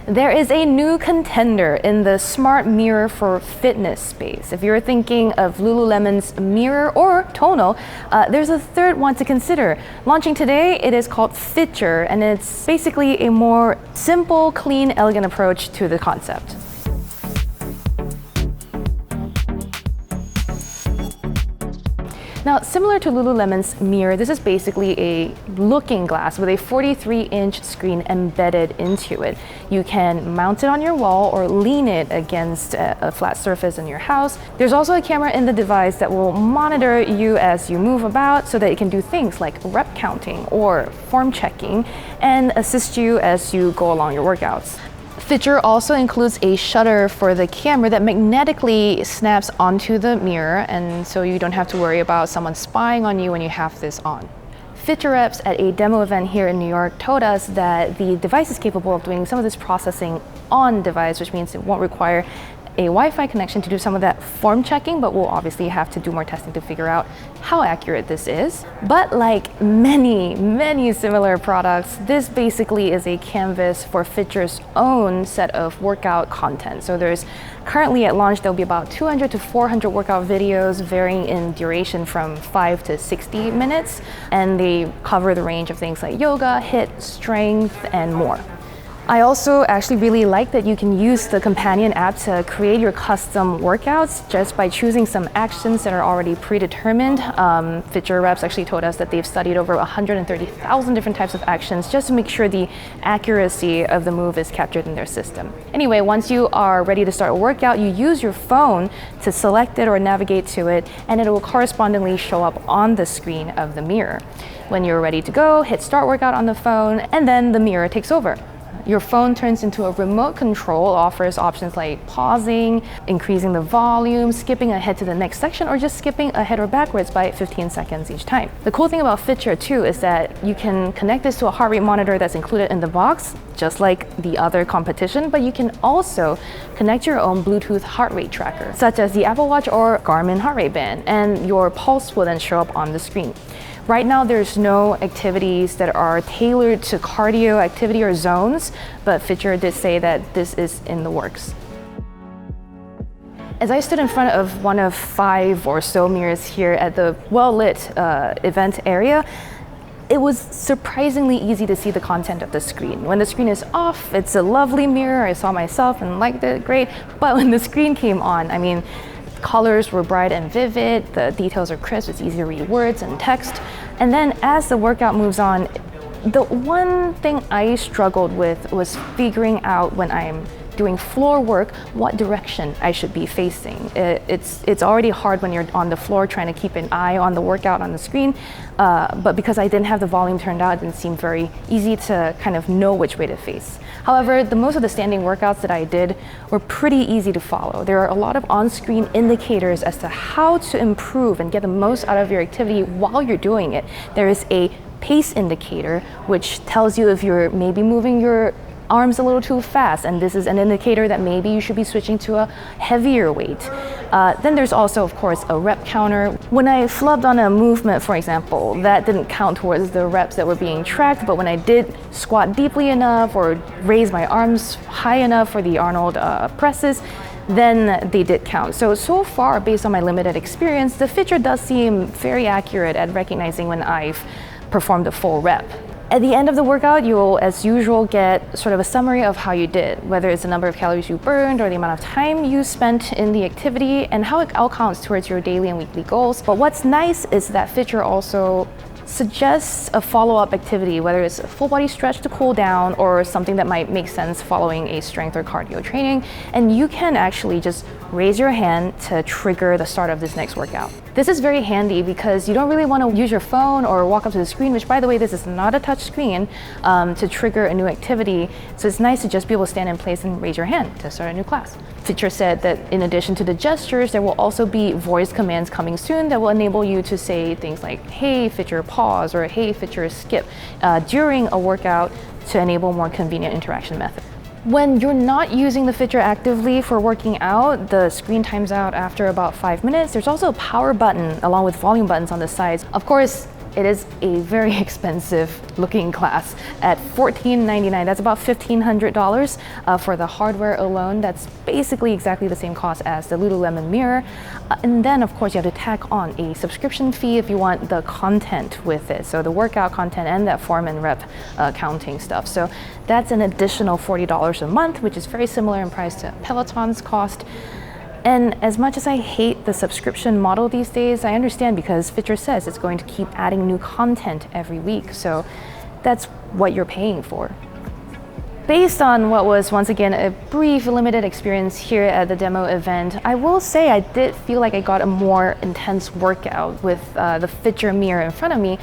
There is a new contender in the smart mirror for fitness space. If you're thinking of Lululemon's Mirror or Tonal, there's a third one to consider. Launching today, it is called Fiture, and it's basically a more simple, clean, elegant approach to the concept. Now, similar to Lululemon's Mirror, this is basically a looking glass with a 43-inch screen embedded into it. You can mount it on your wall or lean it against a flat surface in your house. There's also a camera in the device that will monitor you as you move about so that it can do things like rep counting or form checking and assist you as you go along your workouts. Fiture also includes a shutter for the camera that magnetically snaps onto the mirror, and so you don't have to worry about someone spying on you when you have this on. Fiture reps at a demo event here in New York told us that the device is capable of doing some of this processing on device, which means it won't require a Wi-Fi connection to do some of that form checking, but we'll obviously have to do more testing to figure out how accurate this is. But like many similar products, this basically is a canvas for Fiture's own set of workout content. So there's currently at launch, there'll be about 200 to 400 workout videos varying in duration from 5 to 60 minutes. And they cover the range of things like yoga, HIIT, strength, and more. I also actually really like that you can use the companion app to create your custom workouts just by choosing some actions that are already predetermined. Fiture reps actually told us that they've studied over 130,000 different types of actions just to make sure the accuracy of the move is captured in their system. Anyway, once you are ready to start a workout, you use your phone to select it or navigate to it, and it will correspondingly show up on the screen of the mirror. When you're ready to go, hit start workout on the phone, and then the mirror takes over. Your phone turns into a remote control, offers options like pausing, increasing the volume, skipping ahead to the next section, or just skipping ahead or backwards by 15 seconds each time. The cool thing about Fiture too is that you can connect this to a heart rate monitor that's included in the box, just like the other competition, but you can also connect your own Bluetooth heart rate tracker, such as the Apple Watch or Garmin heart rate band, and your pulse will then show up on the screen. Right now, there's no activities that are tailored to cardio activity or zones, but Fiture did say that this is in the works. As I stood in front of one of 5 or so mirrors here at the well-lit event area, it was surprisingly easy to see the content of the screen. When the screen is off, it's a lovely mirror. I saw myself and liked it, great. But when the screen came on, I mean, colors were bright and vivid, the details are crisp, it's easy to read words and text. And then as the workout moves on, the one thing I struggled with was figuring out when I'm doing floor work, what direction I should be facing. It's already hard when you're on the floor trying to keep an eye on the workout on the screen, but because I didn't have the volume turned out, it didn't seem very easy to kind of know which way to face. However, most of the standing workouts that I did were pretty easy to follow. There are a lot of on-screen indicators as to how to improve and get the most out of your activity while you're doing it. There is a pace indicator, which tells you if you're maybe moving your arms a little too fast, and this is an indicator that maybe you should be switching to a heavier weight. Then there's also, of course, a rep counter. When I flubbed on a movement, for example, that didn't count towards the reps that were being tracked, but when I did squat deeply enough or raise my arms high enough for the Arnold presses, then they did count. So far, based on my limited experience, the Fiture does seem very accurate at recognizing when I've performed a full rep. At the end of the workout, you'll, as usual, get sort of a summary of how you did, whether it's the number of calories you burned or the amount of time you spent in the activity, and how it all counts towards your daily and weekly goals. But what's nice is that Fiture also suggests a follow-up activity, whether it's a full body stretch to cool down or something that might make sense following a strength or cardio training. And you can actually just raise your hand to trigger the start of this next workout. This is very handy because you don't really want to use your phone or walk up to the screen, which, by the way, this is not a touch screen, to trigger a new activity. So it's nice to just be able to stand in place and raise your hand to start a new class. Fiture said that in addition to the gestures, there will also be voice commands coming soon that will enable you to say things like, hey, Fiture, pause, or hey, Fiture, skip, during a workout to enable more convenient interaction methods. When you're not using the Fiture actively for working out, the screen times out after about 5 minutes. There's also a power button along with volume buttons on the sides. Of course, it is a very expensive looking glass at $14.99. That's about $1,500 for the hardware alone. That's basically exactly the same cost as the Lululemon mirror. And then of course you have to tack on a subscription fee if you want the content with it. So the workout content and that form and rep counting stuff. So that's an additional $40 a month, which is very similar in price to Peloton's cost. And as much as I hate the subscription model these days, I understand because Fiture says it's going to keep adding new content every week. So that's what you're paying for. Based on what was once again a brief limited experience here at the demo event, I will say I did feel like I got a more intense workout with the Fiture mirror in front of me.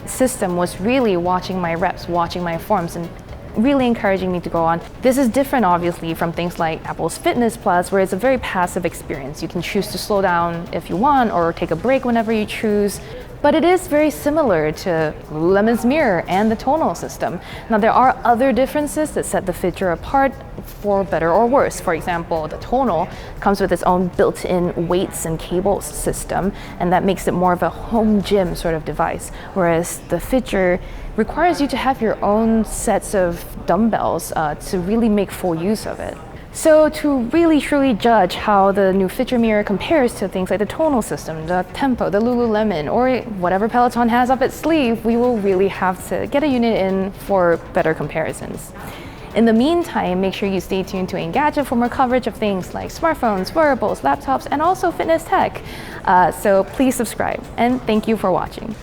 The system was really watching my reps, watching my forms, and really encouraging me to go on. This is different obviously from things like Apple's Fitness Plus, where it's a very passive experience. You can choose to slow down if you want or take a break whenever you choose. But it is very similar to Lululemon's mirror and the tonal system. Now there are other differences that set the Fiture apart for better or worse. For example, the tonal comes with its own built-in weights and cables system, and that makes it more of a home gym sort of device, whereas the Fiture requires you to have your own sets of dumbbells to really make full use of it. So to really truly judge how the new Fiture mirror compares to things like the tonal system, the Tempo, the Lululemon, or whatever Peloton has up its sleeve, we will really have to get a unit in for better comparisons. In the meantime, make sure you stay tuned to Engadget for more coverage of things like smartphones, wearables, laptops, and also fitness tech. So please subscribe, and thank you for watching.